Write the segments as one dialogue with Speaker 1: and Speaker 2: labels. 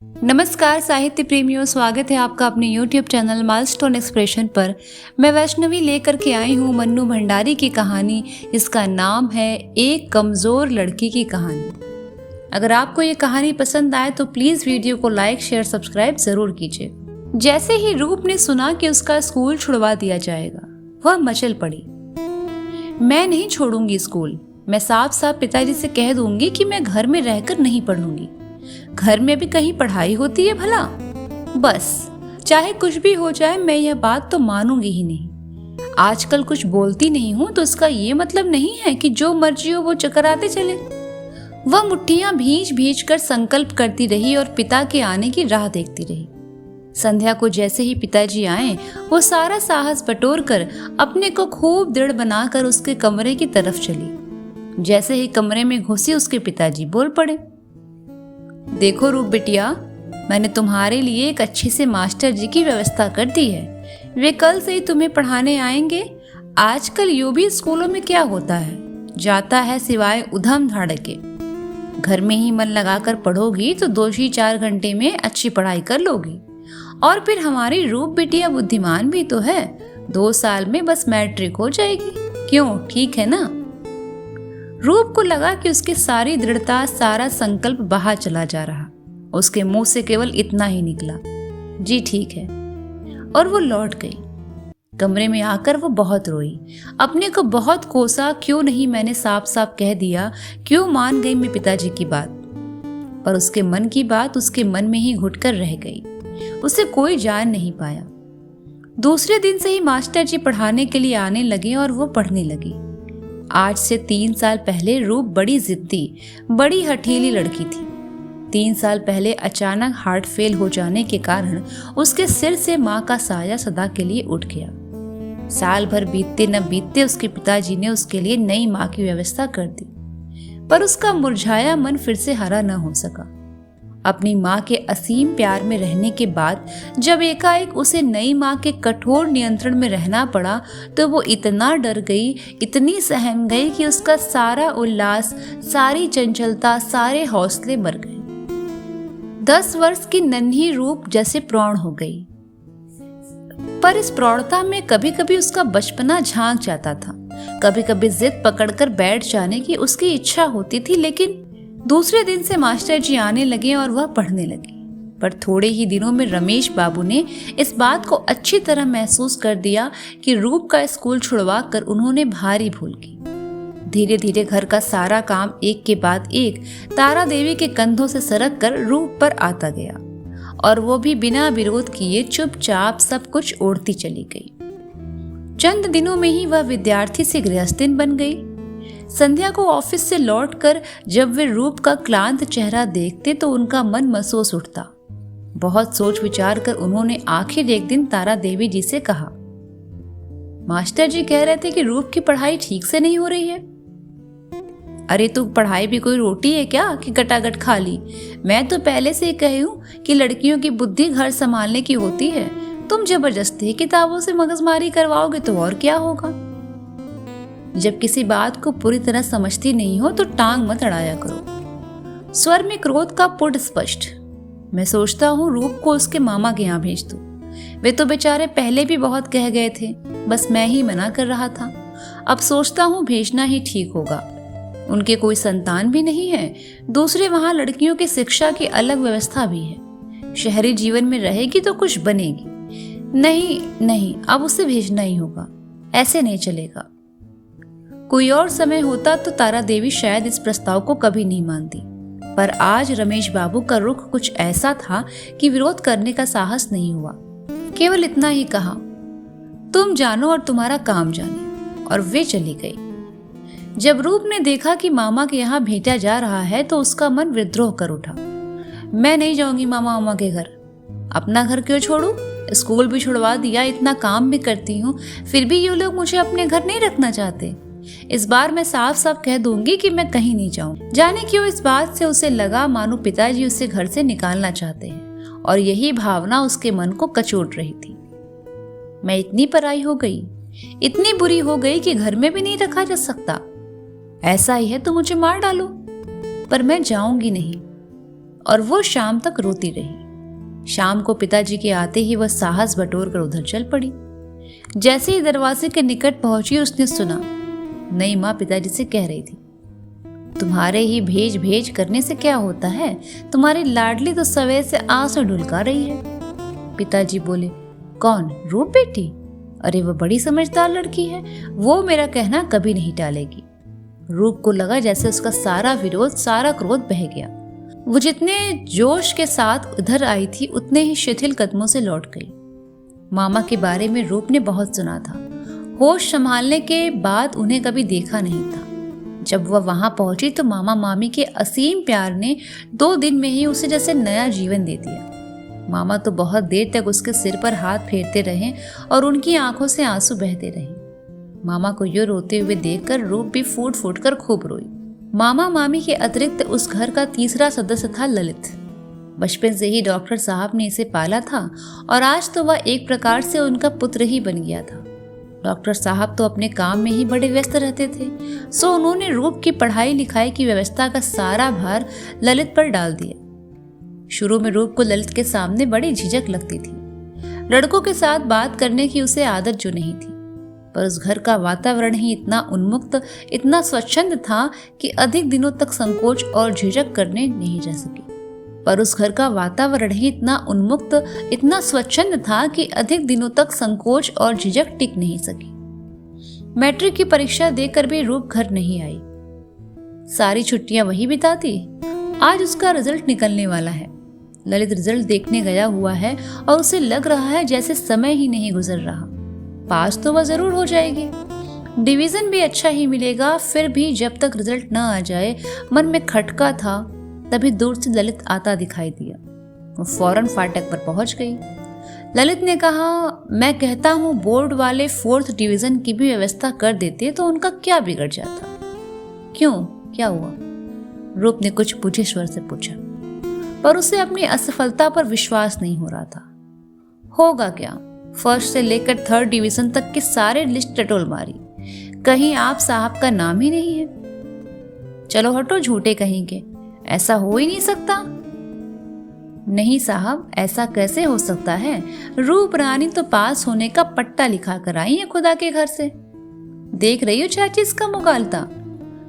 Speaker 1: नमस्कार साहित्य प्रेमियों, स्वागत है आपका अपने YouTube चैनल माइलस्टोन एक्सप्रेशन पर। मैं वैष्णवी लेकर के आई हूँ मन्नू भंडारी की कहानी। इसका नाम है एक कमज़ोर लड़की की कहानी। अगर आपको ये कहानी पसंद आए तो प्लीज़ वीडियो को लाइक, शेयर, सब्सक्राइब ज़रूर कीजिए। जैसे ही रूप ने सुना कि उसका स्कूल छुड़वा दिया जाएगा, वह मचल पड़ी। मैं नहीं छोड़ूंगी स्कूल। मैं साफ साफ पिताजी से कह दूंगी कि मैं घर में रहकर नहीं पढ़ूंगी। घर में भी कहीं पढ़ाई होती है भला? बस चाहे कुछ भी हो जाए, मैं यह बात तो मानूंगी ही नहीं। आजकल कुछ बोलती नहीं हूं तो इसका ये मतलब नहीं है कि जो मर्जी हो वो चकराते चले। वह मुट्ठियां भींच भींच कर संकल्प करती रही और पिता के आने की राह देखती रही। संध्या को जैसे ही पिताजी आए, वो सारा साहस बटोर कर अपने को खूब दृढ़ बनाकर उसके कमरे की तरफ चली। जैसे ही कमरे में घुसी, उसके पिताजी बोल पड़े, देखो रूप बिटिया, मैंने तुम्हारे लिए एक अच्छे से मास्टर जी की व्यवस्था कर दी है। वे कल से ही तुम्हें पढ़ाने आएंगे। आजकल यूं भी स्कूलों में क्या होता है, जाता है सिवाय उधम धाड़ के। घर में ही मन लगाकर पढ़ोगी तो 2-4 घंटे में अच्छी पढ़ाई कर लोगी। और फिर हमारी रूप बिटिया बुद्धिमान भी तो है, 2 साल में बस मैट्रिक हो जाएगी। क्यों, ठीक है ना? रूप को लगा कि उसकी सारी दृढ़ता, सारा संकल्प बाहर चला जा रहा। उसके मुंह से केवल इतना ही निकला, जी ठीक है। और वो लौट गई। कमरे में आकर वो बहुत रोई, अपने को बहुत कोसा। क्यों नहीं मैंने साफ साफ कह दिया, क्यों मान गई मैं पिताजी की बात? पर उसके मन की बात उसके मन में ही घुटकर रह गई। उसे कोई जान नहीं पाया। दूसरे दिन से ही मास्टर जी पढ़ाने के लिए आने लगे और वो पढ़ने लगी। आज से 3 साल पहले रूप बड़ी जिद्दी, बड़ी हठीली लड़की थी। 3 साल पहले अचानक हार्ट फेल हो जाने के कारण उसके सिर से माँ का साया सदा के लिए उठ गया। साल भर बीतते न बीतते उसके पिताजी ने उसके लिए नई माँ की व्यवस्था कर दी, पर उसका मुरझाया मन फिर से हरा न हो सका। अपनी माँ के असीम प्यार में रहने के बाद जब एकाएक उसे नई माँ के कठोर नियंत्रण में रहना पड़ा, तो वो इतना डर गई, इतनी सहम गई कि उसका सारा उल्लास, सारी चंचलता, सारे हौसले मर गए। 10 वर्ष की नन्ही रूप जैसे प्रौढ़ हो गई। पर इस प्रौढ़ता में कभी कभी उसका बचपना झांक जाता था। कभी कभी जिद पकड़कर बैठ जाने की उसकी इच्छा होती थी। लेकिन दूसरे दिन से मास्टर जी आने लगे और वह पढ़ने लगी। पर थोड़े ही दिनों में रमेश बाबू ने इस बात को अच्छी तरह महसूस कर दिया कि रूप का स्कूल छुड़वा कर उन्होंने भारी भूल की। धीरे धीरे घर का सारा काम एक के बाद एक तारा देवी के कंधों से सरक कर रूप पर आता गया, और वो भी बिना विरोध किए चुपचाप सब कुछ ओढ़ती चली गई। चंद दिनों में ही वह विद्यार्थी से गृहस्थिन बन गई। संध्या को ऑफिस से लौटकर जब वे रूप का क्लांत चेहरा देखते तो उनका मन महसूस उठता। बहुत सोच विचार कर उन्होंने आखिर एक दिन तारा देवी जी से कहा, मास्टर जी कह रहे थे कि रूप की पढ़ाई ठीक से नहीं हो रही है। अरे तू पढ़ाई भी कोई रोटी है क्या कि गटागट खा ली? मैं तो पहले से ही कही हूँ कि लड़कियों की बुद्धि घर संभालने की होती है। तुम जबरदस्ती किताबों से मगजमारी करवाओगे तो और क्या होगा। जब किसी बात को पूरी तरह समझती नहीं हो तो टांग मत अड़ाया करो। स्वर में क्रोध का पुट स्पष्ट। मैं सोचता हूँ रूप को उसके मामा के यहाँ भेज दूं। वे तो बेचारे पहले भी बहुत कह गए थे, बस मैं ही मना कर रहा था। अब सोचता हूँ भेजना ही ठीक होगा। उनके कोई संतान भी नहीं है। दूसरे वहाँ लड़कियों की शिक्षा की अलग व्यवस्था भी है। शहरी जीवन में रहेगी तो कुछ बनेगी। नहीं नहीं, अब उसे भेजना ही होगा। ऐसे नहीं चलेगा। कोई और समय होता तो तारा देवी शायद इस प्रस्ताव को कभी नहीं मानती, पर आज रमेश बाबू का रुख कुछ ऐसा था कि विरोध करने का साहस नहीं हुआ। केवल इतना ही कहा, तुम जानो और तुम्हारा काम जाने, और वे चली गई। जब रूप ने देखा कि मामा के यहाँ भेजा जा रहा है तो उसका मन विद्रोह कर उठा। मैं नहीं जाऊंगी मामा के घर। अपना घर क्यों छोड़ू? स्कूल भी छुड़वा दिया, इतना काम भी करती हूँ, फिर भी ये लोग मुझे अपने घर नहीं रखना चाहते। इस बार मैं साफ साफ कह दूंगी कि मैं कहीं नहीं जाऊं। जाने क्यों इस बात से उसे लगा मानो पिताजी उसे घर से निकालना चाहते हैं, और यही भावना उसके मन को कचोट रही थी। मैं इतनी पराई हो गई, इतनी बुरी हो गई कि घर में भी नहीं रखा जा सकता। ऐसा ही है तो मुझे मार डालो, पर मैं जाऊंगी नहीं। और वो शाम तक रोती रही। शाम को पिताजी के आते ही वह साहस बटोर कर उधर चल पड़ी। जैसे ही दरवाजे के निकट पहुंची उसने सुना नई माँ पिताजी से कह रही थी, तुम्हारे ही भेज भेज करने से क्या होता है, तुम्हारी लाडली तो सवेर से आंसू ढुलका रही है। पिताजी बोले, कौन, रूप बेटी? अरे वह बड़ी समझदार लड़की है, वो मेरा कहना कभी नहीं टालेगी। रूप को लगा जैसे उसका सारा विरोध, सारा क्रोध बह गया। वो जितने जोश के साथ उधर आई थी उतने ही शिथिल कदमों से लौट गई। मामा के बारे में रूप ने बहुत सुना था। होश संभालने के बाद उन्हें कभी देखा नहीं था। जब वह वहां पहुंची तो मामा मामी के असीम प्यार ने 2 दिन में ही उसे जैसे नया जीवन दे दिया। मामा तो बहुत देर तक उसके सिर पर हाथ फेरते रहे और उनकी आंखों से आंसू बहते रहे। मामा को यूं रोते हुए देखकर रूप भी फूट फूट कर खूब रोई। मामा मामी के अतिरिक्त उस घर का तीसरा सदस्य था ललित। बचपन से ही डॉक्टर साहब ने इसे पाला था और आज तो वह एक प्रकार से उनका पुत्र ही बन गया था। डॉक्टर साहब तो अपने काम में ही बड़े व्यस्त रहते थे, सो उन्होंने रूप की पढ़ाई लिखाई की व्यवस्था का सारा भार ललित पर डाल दिया। शुरू में रूप को ललित के सामने बड़ी झिझक लगती थी। लड़कों के साथ बात करने की उसे आदत जो नहीं थी, पर उस घर का वातावरण ही इतना उन्मुक्त, इतना स्वच्छंद था कि अधिक दिनों तक संकोच और झिझक करने नहीं जा सकी। पर उस घर का वातावरण ही इतना उन्मुक्त, इतना स्वच्छंद था कि अधिक दिनों तक संकोच और झिझक टिक नहीं सकी। मैट्रिक की परीक्षा देकर भी रूप घर नहीं आई। सारी छुट्टियां वही बिताती। आज उसका रिजल्ट निकलने वाला है। ललित रिजल्ट देखने गया हुआ है और उसे लग रहा है जैसे समय ही नहीं गुजर रहा। पास तो वह जरूर हो जाएगी, डिवीजन भी अच्छा ही मिलेगा। फिर भी जब तक रिजल्ट न आ जाए मन में खटका था। तभी दूर से ललित आता दिखाई दिया। वो फौरन फाटक पर पहुंच गई। ललित ने कहा, मैं कहता हूँ बोर्ड वाले 4th डिवीजन की भी व्यवस्था कर देते तो उनका क्या बिगड़ जाता। क्यों, क्या हुआ? रूप ने कुछ बुझे स्वर से पूछा, पर उसे अपनी असफलता पर विश्वास नहीं हो रहा था। होगा क्या, 1st से लेकर 3rd डिवीजन तक के सारे लिस्ट टटोल मारी, कहीं आप साहब का नाम ही नहीं है। चलो हटो झूठे कहीं के, ऐसा हो ही नहीं सकता। नहीं साहब, ऐसा कैसे हो सकता है? रूप रानी तो पास होने का पट्टा लिखा कर आई है खुदा के घर से। देख रही हो चाची इसका मुगालता,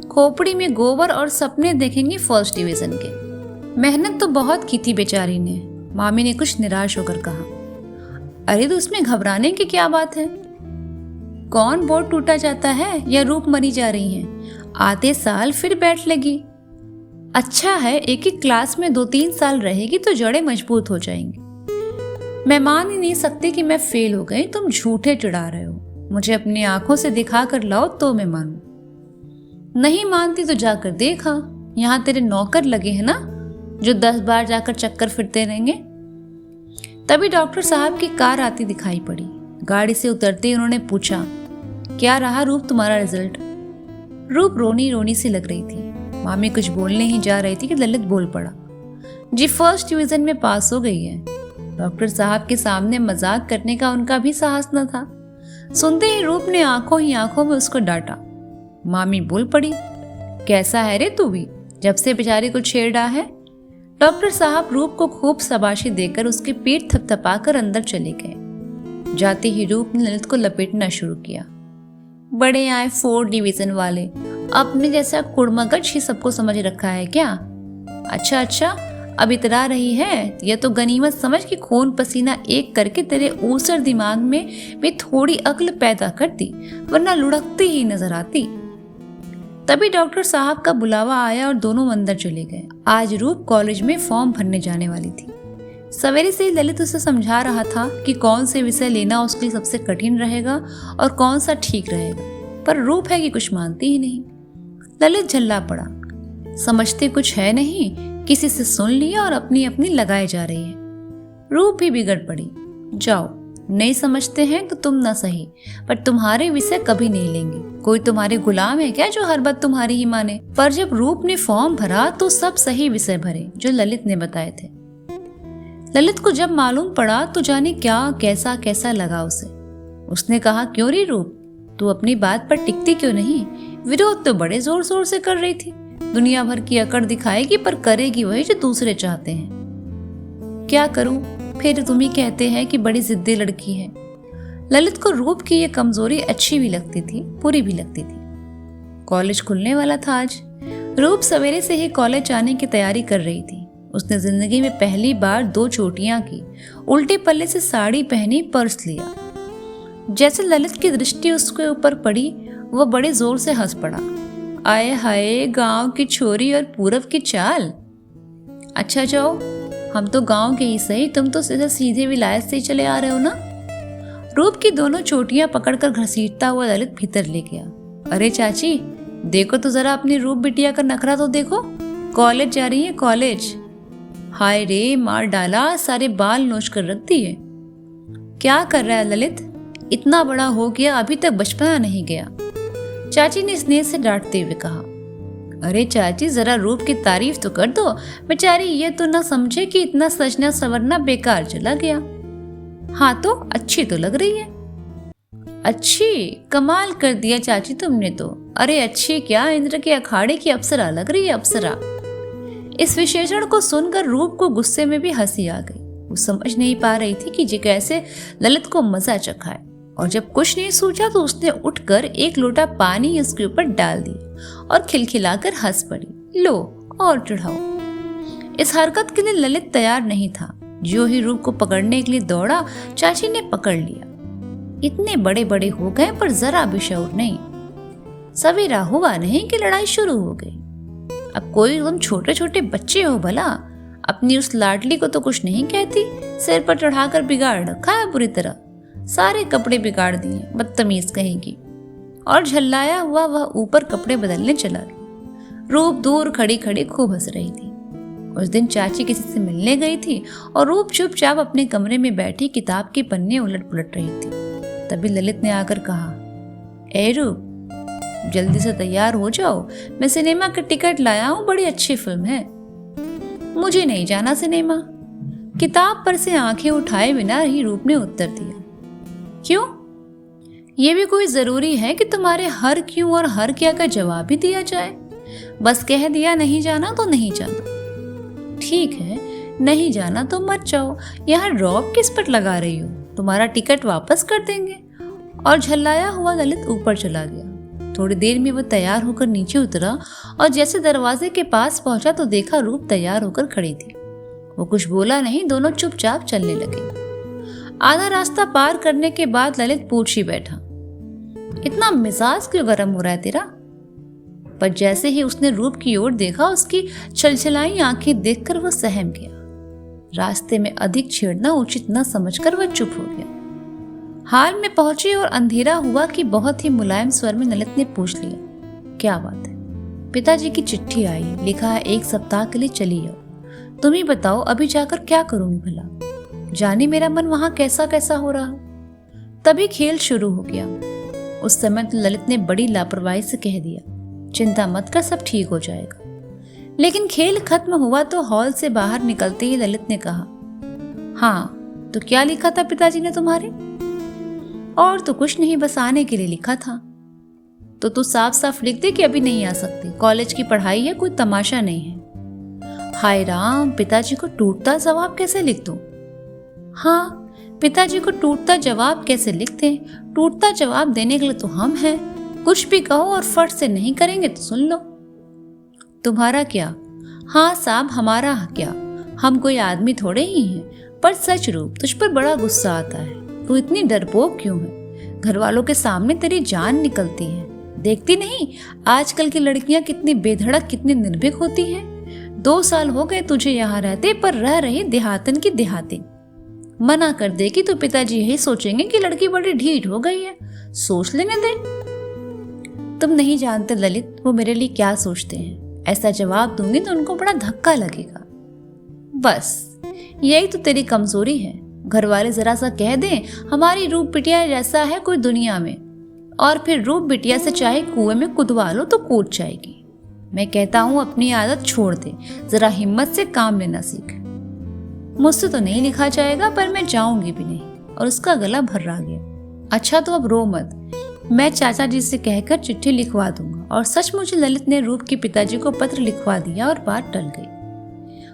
Speaker 1: खोपड़ी में गोबर और सपने देखेंगी 1st डिवीजन के। मेहनत तो बहुत की थी बेचारी ने, मामी ने कुछ निराश होकर कहा। अरे तो उसमें घबराने की क्या बात है? कौन बोर्ड टूटा जाता है या रूप मरी जा रही है? आते साल फिर बैठ लगी। अच्छा है एक ही क्लास में 2-3 साल रहेगी तो जड़ें मजबूत हो जाएंगी। मैं मान ही नहीं सकती कि मैं फेल हो गई। तुम झूठे चिढ़ा रहे हो। मुझे अपनी आंखों से दिखा कर लाओ तो मैं मानूं। नहीं मानती तो जाकर देखा, यहाँ तेरे नौकर लगे हैं ना जो 10 बार जाकर चक्कर फिरते रहेंगे। तभी डॉक्टर साहब की कार आती दिखाई पड़ी। गाड़ी से उतरते ही उन्होंने पूछा, क्या रहा रूप तुम्हारा रिजल्ट? रूप रोनी रोनी सी लग रही थी। मामी कुछ बोलने ही जा रही थी कि ललित बोल पड़ा, जी 1st डिवीजन में पास हो गई है। डॉक्टर साहब के सामने मजाक करने का उनका भी साहस न था। सुनते ही रूप ने आंखों ही आंखों में उसको डांटा। मामी बोल पड़ी, कैसा है रे तू भी, जब से बेचारी को छेड़ा है। डॉक्टर साहब रूप को खूब शाबाशी देकर उसकी पीठ थपथपाकर अंदर चले गए। जाते ही रूप ने ललित को लपेटना शुरू किया। बड़े आए 4 डिवीजन वाले, अपने जैसा कुड़मगज ही सबको समझ रखा है क्या? अच्छा, अब इतरा रही है, यह तो गनीमत समझ कि खून पसीना एक करके तेरे ऊसर दिमाग में भी थोड़ी अक्ल पैदा करती, वरना लुढ़कती ही नजर आती। तभी डॉक्टर साहब का बुलावा आया और दोनों अंदर चले गए। आज रूप कॉलेज में फॉर्म भरने जाने वाली थी। सवेरे से ही ललित उसे समझा रहा था कि कौन से विषय लेना उसके लिए सबसे कठिन रहेगा और कौन सा ठीक रहेगा, पर रूप है कि कुछ मानती ही नहीं। ललित झल्ला पड़ा, समझते कुछ है नहीं, किसी से सुन लिया और अपनी अपनी लगाए जा रही है। रूप भी बिगड़ पड़ी। जाओ, नहीं समझते हैं तो तुम ना सही, पर तुम्हारे विषय कभी नहीं लेंगे। कोई तुम्हारे गुलाम है क्या जो हर बात तुम्हारी ही माने? पर जब रूप ने फॉर्म भरा तो सब सही विषय भरे जो ललित ने बताए थे। ललित को जब मालूम पड़ा तो जाने क्या कैसा कैसा लगा उसे। उसने कहा, क्यों रे रूप, तू अपनी बात पर टिकती क्यों नहीं? विरोध तो बड़े जोर शोर से कर रही थी, दुनिया भर की अकड़ दिखाएगी पर करेगी वही जो दूसरे चाहते हैं। क्या करूं, फिर तुम ही कहते हैं कि बड़ी जिद्दी लड़की है। ललित को रूप की ये कमजोरी अच्छी भी लगती थी, बुरी भी लगती थी। कॉलेज खुलने वाला था आज। रूप सवेरे से ही कॉलेज आने की तैयारी कर रही थी। उसने जिंदगी में पहली बार 2 चोटियां की, उल्टे पल्ले से साड़ी पहनी, पर्स लिया। जैसे ललित की दृष्टि उसके ऊपर पड़ी, वह बड़े जोर से हंस पड़ा। आए हाय, गांव की छोरी और पूरब की चाल। अच्छा जाओ, हम तो गांव के ही सही, तुम तो सीधे विलायत से ही चले आ रहे हो ना। रूप की दोनों चोटियां पकड़कर घसीटता हुआ ललित भीतर ले गया। अरे चाची, देखो तो जरा अपनी रूप बिटिया का नखरा तो देखो, कॉलेज जा रही है, कॉलेज। हाय रे, मार डाला, सारे बाल नोच कर रख दिए। क्या कर रहा है ललित, इतना बड़ा हो गया, अभी तक बचपना नहीं गया। चाची ने स्नेह से डांटते हुए कहा। अरे चाची, जरा रूप की तारीफ तो कर दो, बेचारी ये तो ना समझे कि इतना सजना सवरना बेकार चला गया। हाँ तो अच्छी तो लग रही है। अच्छी, कमाल कर दिया चाची तुमने तो। अरे अच्छी क्या, इंद्र के अखाड़े की अप्सरा लग रही है, अप्सरा। इस विशेषण को सुनकर रूप को गुस्से में भी हंसी आ गई। वो समझ नहीं पा रही थी कि कैसे ललित को मजा चखाए, और जब कुछ नहीं सूझा तो उसने उठकर एक लोटा पानी उसके ऊपर डाल दिया और खिलखिलाकर हंस पड़ी। लो और चढ़ाओ। इस हरकत के लिए ललित तैयार नहीं था। जो ही रूप को पकड़ने के लिए दौड़ा, चाची ने पकड़ लिया। इतने बड़े बड़े हो गए पर जरा भी शऊर नहीं। सवेरा हुआ नहीं कि लड़ाई शुरू हो गई। अब कोई तुम छोटे छोटे बच्चे हो भला, अपनी उस लाडली को तो कुछ नहीं कहती, सिर पर चढ़ाकर बिगाड़ रखा है बुरी तरह। सारे कपड़े बिगाड़ दिए, बदतमीज कहेगी। और झल्लाया हुआ वह ऊपर कपड़े बदलने चला गया। रूप दूर खड़ी खड़ी खूब हंस रही थी। उस दिन चाची किसी से मिलने गई थी और रूप चुपचाप अपने कमरे में बैठी किताब के पन्ने उलट पुलट रही थी। तभी ललित ने आकर कहा, ए रूप, जल्दी से तैयार हो जाओ, मैं सिनेमा का टिकट लाया हूँ, बड़ी अच्छी फिल्म है। मुझे नहीं जाना सिनेमा। किताब पर से आंखें उठाए बिना ही रूप ने उत्तर दिया। क्यों? ये भी कोई जरूरी है कि तुम्हारे हर क्यों और हर क्या का जवाब ही दिया जाए? बस कह दिया नहीं जाना तो नहीं जाना। ठीक है, नहीं जाना तो मत जाओ, यहाँ रौब किस पर लगा रही हो? तुम्हारा टिकट वापस कर देंगे। और झल्लाया हुआ ललित ऊपर चला गया। थोड़ी देर में वह तैयार होकर नीचे उतरा और जैसे दरवाजे के पास पहुंचा तो देखा रूप तैयार होकर खड़ी थी। वो कुछ बोला नहीं, दोनों चुपचाप चलने लगे। आधा रास्ता पार करने के बाद ललित पूछ ही बैठा, इतना मिजाज क्यों गर्म हो रहा है तेरा? पर जैसे ही उसने रूप की ओर देखा, उसकी छलछलाई आंखें देखकर वह सहम गया। रास्ते में अधिक छेड़ना उचित न समझकर वह चुप हो गया। हाल में पहुंचे और अंधेरा हुआ कि बहुत ही मुलायम स्वर में ललित ने पूछ लिया, क्या बात है? पिताजी की चिट्ठी आई है, लिखा है 1 सप्ताह के लिए चली जाओ। तुम ही बताओ, अभी जाकर क्या करूंगी भला? जाने मेरा मन वहां कैसा कैसा हो रहा। तभी खेल शुरू हो गया। उस समय तो ललित ने बड़ी लापरवाही से कह दिया, चिंता मत कर, सब ठीक हो जाएगा। लेकिन खेल खत्म हुआ तो हॉल से बाहर निकलते ही ललित ने कहा, हाँ तो क्या लिखा था पिताजी ने तुम्हारे? और तो कुछ नहीं, बस आने के लिए लिखा था। तो तू साफ साफ लिख दे कि अभी नहीं आ सकती, कॉलेज की पढ़ाई है, कोई तमाशा नहीं है। हाय राम, पिताजी को टूटता जवाब कैसे लिख दूं? हाँ, पिताजी को टूटता जवाब कैसे लिख दें? टूटता जवाब देने के लिए तो हम हैं। कुछ भी कहो और फट से नहीं करेंगे तो सुन लो। तुम्हारा क्या? हाँ साहब, हमारा क्या, हम कोई आदमी थोड़े ही हैं। पर सच रूप, तुझ पर बड़ा गुस्सा आता है। तू इतनी डरपोक क्यों है? घर वालों के सामने तेरी जान निकलती है। देखती नहीं आजकल की लड़कियां कितनी बेधड़क, कितनी निर्भीक होती हैं। 2 साल हो गए तुझे यहाँ रहते, पर रह रही देहातन की देहाती। मना कर दे कि तो पिताजी यही सोचेंगे कि लड़की बड़ी ढीठ हो गई है। सोच लेने दे। तुम नहीं जानते ललित, वो मेरे लिए क्या सोचते हैं। ऐसा जवाब दूंगी तो उनको बड़ा धक्का लगेगा। बस यही तो तेरी कमजोरी है। घर वाले जरा सा कह दें हमारी रूप बिटिया जैसा है कोई दुनिया में, और फिर रूप बिटिया से चाहे कुएं में कुदवा लो तो कूद जाएगी। मैं कहता हूँ अपनी आदत छोड़ दे, जरा हिम्मत से काम लेना सीख। मुझसे तो नहीं लिखा जाएगा, पर मैं जाऊंगी भी नहीं। और उसका गला भर्रा गया। अच्छा तो अब रो मत, मैं चाचा जी से कहकर चिट्ठी लिखवा दूंगा और सचमुच ललित ने रूप के पिताजी को पत्र लिखवा दिया और बात टल गई।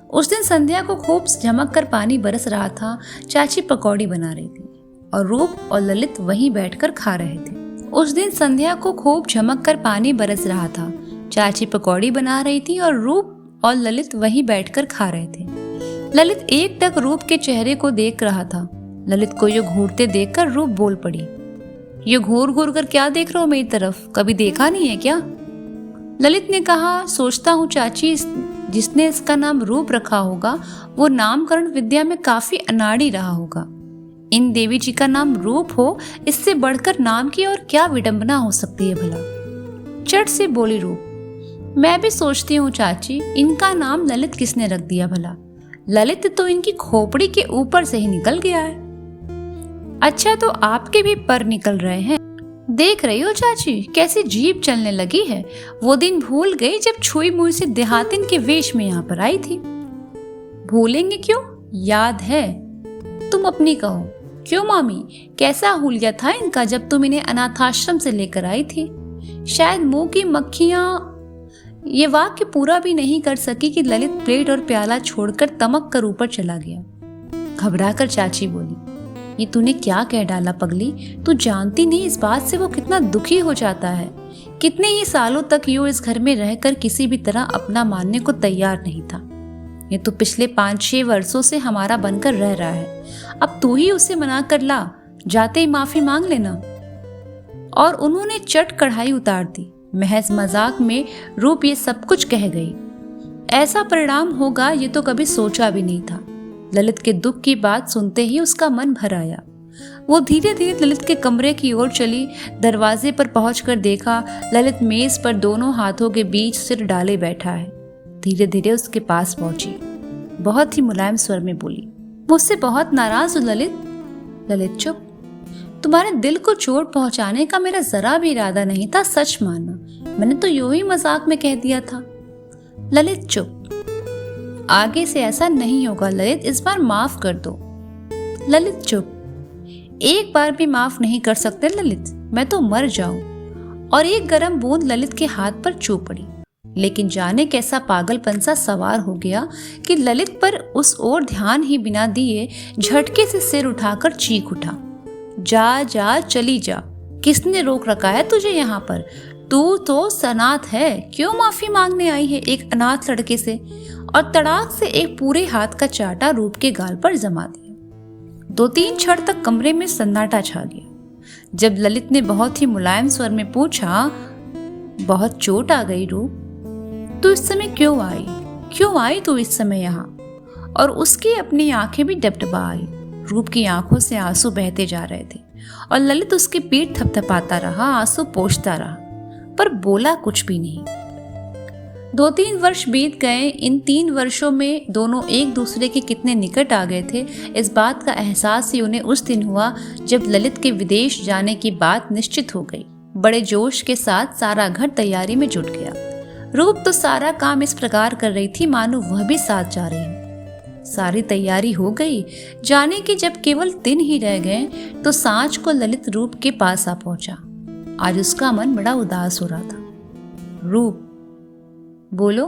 Speaker 1: उस दिन संध्या को खूब झमक कर पानी बरस रहा था। चाची पकौड़ी बना रही थी और रूप और ललित वहीं बैठकर खा रहे थे। उस दिन संध्या को खूब झमक कर पानी बरस रहा था। चाची पकौड़ी बना रही थी और रूप और ललित वहीं बैठकर खा रहे थे। ललित एक टक रूप के चेहरे को देख रहा था। ललित को ये घूरते देखकर रूप बोल पड़ी, ये घूर घूर कर क्या देख रहे हो मेरी तरफ, कभी देखा नहीं है क्या? ललित ने कहा, सोचता हूँ चाची जिसने इसका नाम रूप रखा होगा वो नामकरण विद्या में काफी अनाड़ी रहा होगा। इन देवी जी का नाम रूप हो, इससे बढ़कर नाम की और क्या विडंबना हो सकती है भला। चट से बोली रूप, मैं भी सोचती हूँ चाची, इनका नाम ललित किसने रख दिया भला? ललित तो इनकी खोपड़ी के ऊपर से ही निकल गया है। अच्छा, तो आपके भी पर निकल रहे हैं। देख रही हो चाची कैसी जीभ चलने लगी है। वो दिन भूल गई जब छुई मुई से देहातिन के वेश में यहाँ पर आई थी। भूलेंगे क्यों, याद है। तुम अपनी कहो। क्यों मामी, कैसा हुलिया था इनका जब तुम इन्हें अनाथाश्रम से लेकर आई थी। शायद मुंह की मक्खियां। ये वाक्य पूरा भी नहीं कर सकी कि ललित प्लेट और प्याला छोड़कर तमक कर ऊपर चला गया। घबराकर चाची बोली, ये तूने क्या कह डाला पगली? तू जानती नहीं इस बात से वो कितना दुखी हो जाता है। कितने ही सालों तक यूं इस घर में रहकर किसी भी तरह अपना मानने को तैयार नहीं था। ये तो पिछले 5-6 वर्षों से हमारा बनकर रह रहा है। अब तू ही उसे मना कर ला, जाते ही माफी मांग लेना। और उन्होंने चट कढ़ाई उतार दी। महज मजाक में रूप ये सब कुछ कह गई। ऐसा परिणाम होगा ये तो कभी सोचा भी नहीं था। ललित के दुख की बात सुनते ही उसका मन भर आया। वो धीरे धीरे ललित के कमरे की ओर चली। दरवाजे पर पहुंचकर देखा ललित मेज पर दोनों हाथों के बीच सिर डाले बैठा है। धीरे धीरे उसके पास पहुंची। बहुत ही मुलायम स्वर में बोली, मुझसे बहुत नाराज हो ललित? ललित चुप। तुम्हारे दिल को चोट पहुंचाने का मेरा जरा भी इरादा नहीं था, सच मानना। मैंने तो यूं ही मजाक में कह दिया था। ललित चुप। आगे से ऐसा नहीं होगा ललित, इस बार माफ कर दो। ललित चुप। एक बार भी माफ नहीं कर सकते ललित, मैं तो मर जाऊं। और एक गर्म बूंद ललित के हाथ पर चू पड़ी। लेकिन जाने कैसा पागलपन सा सवार हो गया कि ललित पर उस ओर ध्यान ही बिना दिए झटके से सिर उठाकर चीख उठा, जा जा चली जा। किसने रोक रखा है तुझे यहाँ पर? तू तो सनाथ है, क्यों माफी मांगने आई है एक अनाथ लड़के से? और तड़ाक से एक पूरे हाथ का चाटा रूप के गाल पर जमा दिया। 2-3 क्षण तक कमरे में सन्नाटा छा गया। जब ललित ने बहुत ही मुलायम स्वर में पूछा, बहुत चोट आ गई रूप? तू इस समय क्यों आई तू इस समय यहाँ? और उसकी अपनी आंखें भी डबडबा आई। रूप की आंखों से आंसू बहते जा रहे थे और ललित उसकी पीठ थपथपाता रहा, आंसू पोंछता रहा, पर बोला कुछ भी नहीं। 2-3 वर्ष बीत गए। इन 3 वर्षों में दोनों एक दूसरे के कितने निकट आ गए थे, इस बात का एहसास ही उन्हें उस दिन हुआ जब ललित के विदेश जाने की बात निश्चित हो गई। बड़े जोश के साथ सारा घर तैयारी में जुट गया। रूप तो सारा काम इस प्रकार कर रही थी मानो वह भी साथ जा रही है। सारी तैयारी हो गई। जाने की जब केवल दिन ही रह गए तो सांझ को ललित रूप के पास आ पहुंचा। आज उसका मन बड़ा उदास हो रहा था। रूप, बोलो।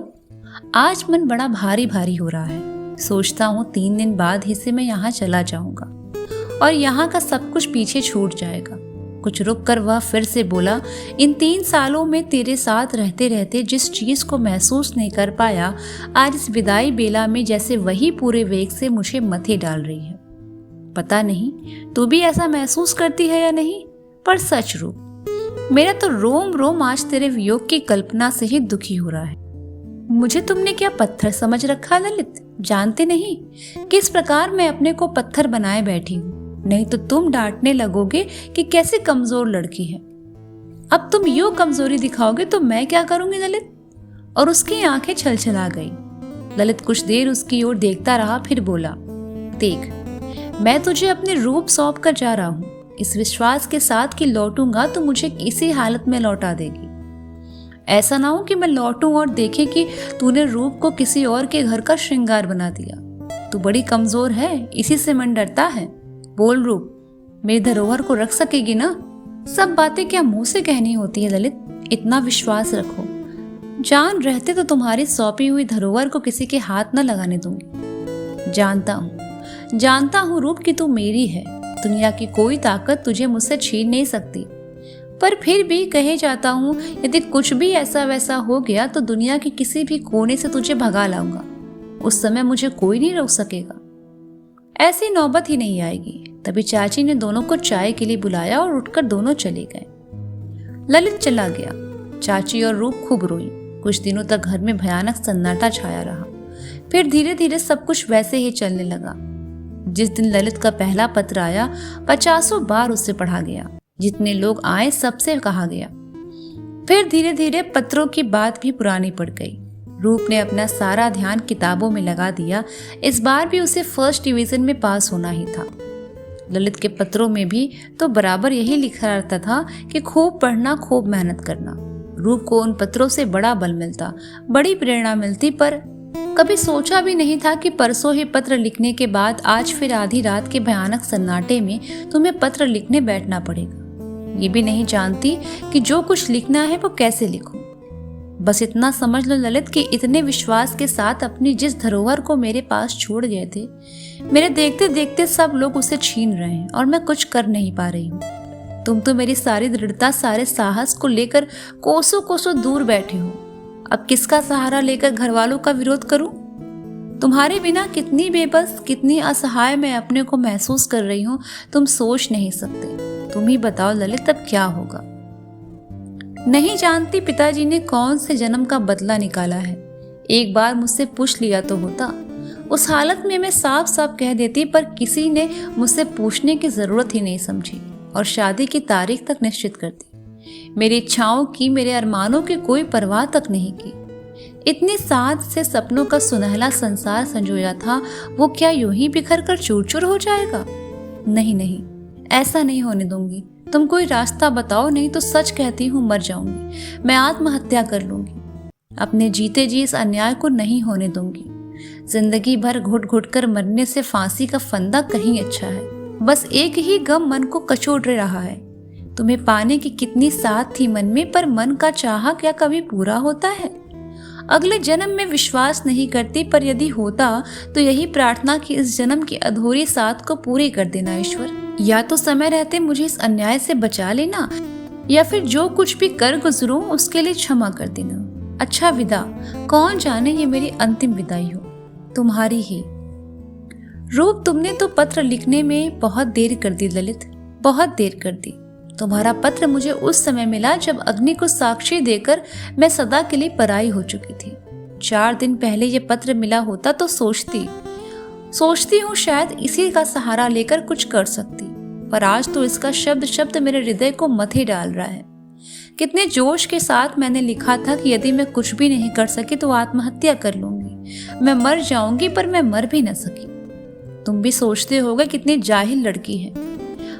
Speaker 1: आज मन बड़ा भारी भारी हो रहा है। सोचता हूँ 3 दिन बाद ही से मैं यहाँ चला जाऊंगा और यहाँ का सब कुछ पीछे छूट जाएगा। कुछ रुक कर वह फिर से बोला, इन 3 सालों में तेरे साथ रहते रहते जिस चीज को महसूस नहीं कर पाया, आज इस विदाई बेला में जैसे वही पूरे वेग से मुझे मथे डाल रही है। पता नहीं तू भी ऐसा महसूस करती है या नहीं, पर सच रूप, मेरा तो रोम रोम आज तेरे वियोग की कल्पना से ही दुखी हो रहा है। मुझे तुमने क्या पत्थर समझ रखा ललित? जानते नहीं किस प्रकार मैं अपने को पत्थर बनाए बैठी हूँ। नहीं तो तुम डांटने लगोगे कि कैसे कमजोर लड़की है। अब तुम यूं कमजोरी दिखाओगे तो मैं क्या करूंगी ललित? और उसकी आंखें छलछला गई। ललित कुछ देर उसकी ओर देखता रहा, फिर बोला, देख, मैं तुझे अपने रूप सौंप कर जा रहा हूँ, इस विश्वास के साथ कि लौटूंगा तो मुझे इसी हालत में लौटा देगी। ऐसा ना हो कि मैं लौटूं और देखे कि तूने रूप को किसी और के घर का श्रृंगार बना दिया। तू बड़ी कमजोर है, इसी से मन डरता है। बोल रूप, मेरी धरोहर को रख सकेगी ना? सब बातें क्या मुंह से कहनी होती है ललित? इतना विश्वास रखो, जान रहते तो तुम्हारी सौंपी हुई धरोहर को किसी के हाथ न लगाने दूंगी। जानता हूँ रूप कि तू मेरी है, दुनिया की कोई ताकत तुझे मुझसे छीन नहीं सकती। पर फिर भी कहे जाता हूँ, यदि कुछ भी ऐसा वैसा हो गया तो दुनिया के किसी भी कोने से तुझे भगा लाऊंगा। उस समय मुझे कोई नहीं रोक सकेगा। ऐसी नौबत ही नहीं आएगी। तभी चाची ने दोनों को चाय के लिए बुलाया और उठकर दोनों चले गए। ललित चला गया। चाची और रूप खूब रोई। कुछ दिनों तक घर में भयानक सन्नाटा छाया रहा। फिर धीरे धीरे सब कुछ वैसे ही चलने लगा। जिस दिन ललित का पहला पत्र आया, 50 बार उससे पढ़ा गया। जितने लोग आए सबसे कहा गया। फिर धीरे धीरे पत्रों की बात भी पुरानी पड़ गई। रूप ने अपना सारा ध्यान किताबों में लगा दिया। इस बार भी उसे फर्स्ट डिवीजन में पास होना ही था। ललित के पत्रों में भी तो बराबर यही लिखा रहता था कि खूब पढ़ना, खूब मेहनत करना। रूप को उन पत्रों से बड़ा बल मिलता, बड़ी प्रेरणा मिलती, पर कभी सोचा भी नहीं था कि परसों ही पत्र लिखने के बाद आज फिर आधी रात के भयानक सन्नाटे में तुम्हें पत्र लिखने बैठना पड़ेगा। ये भी नहीं जानती कि जो कुछ लिखना है वो कैसे लिखूं। बस इतना समझ लो ललित कि इतने विश्वास के साथ अपनी जिस धरोहर को मेरे पास छोड़ गए थे, मेरे देखते देखते सब लोग उसे छीन रहे हैं और मैं कुछ कर नहीं पा रही हूँ। तुम तो मेरी सारी दृढ़ता, सारे साहस को लेकर कोसों कोसों दूर बैठे हो। अब किसका सहारा लेकर घर वालों का विरोध करूं? तुम्हारे बिना कितनी बेबस, कितनी असहाय मैं अपने को महसूस कर रही हूँ, तुम सोच नहीं सकते। तुम ही बताओ ललित, अब क्या होगा? नहीं जानती पिताजी ने कौन से जन्म का बदला निकाला है। एक बार मुझसे पूछ लिया तो होता। उस हालत में मैं साफ साफ कह देती, पर किसी ने मुझसे पूछने की जरूरत ही नहीं समझी और शादी की तारीख तक निश्चित कर दी। मेरी इच्छाओं की, मेरे अरमानों की कोई परवाह तक नहीं की। इतनी साथ से सपनों का सुनहला संसार संजोया था, वो क्या यूं ही बिखर कर चूर चूर हो जाएगा? नहीं नहीं, ऐसा नहीं होने दूंगी। तुम कोई रास्ता बताओ, नहीं तो सच कहती हूँ मर जाऊंगी। मैं आत्महत्या कर लूंगी। अपने जीते जी इस अन्याय को नहीं होने दूंगी। जिंदगी भर घुट घुट कर मरने से फांसी का फंदा कहीं अच्छा है। बस एक ही गम मन को कचोट रहा है। तुम्हें पाने की कितनी साथ थी मन में, पर मन का चाहा क्या कभी पूरा होता है? अगले जन्म में विश्वास नहीं करती, पर यदि होता तो यही प्रार्थना कि इस जन्म की अधूरी साथ को पूरी कर देना ईश्वर। या तो समय रहते मुझे इस अन्याय से बचा लेना, या फिर जो कुछ भी कर गुजरूं उसके लिए क्षमा कर देना। अच्छा विदा, कौन जाने ये मेरी अंतिम विदाई हो। तुम्हारी ही। रूप, तुमने तो पत्र लिखने में बहुत देर कर दी ललित, बहुत देर कर दी। तुम्हारा पत्र मुझे उस समय मिला जब अग्नि को साक्षी देकर मैं सदा के लिए पराई हो चुकी थी। 4 दिन पहले ये पत्र मिला होता तो सोचती हूँ शायद इसी का सहारा लेकर कुछ कर सकती, पर आज तो इसका शब्द शब्द मेरे हृदय को मथे डाल रहा है। कितने जोश के साथ मैंने लिखा था कि यदि मैं कुछ भी नहीं कर सकी तो आत्महत्या कर लूंगी, मैं मर जाऊंगी, पर मैं मर भी न सकी। तुम भी सोचते होगे कितनी जाहिल लड़की है,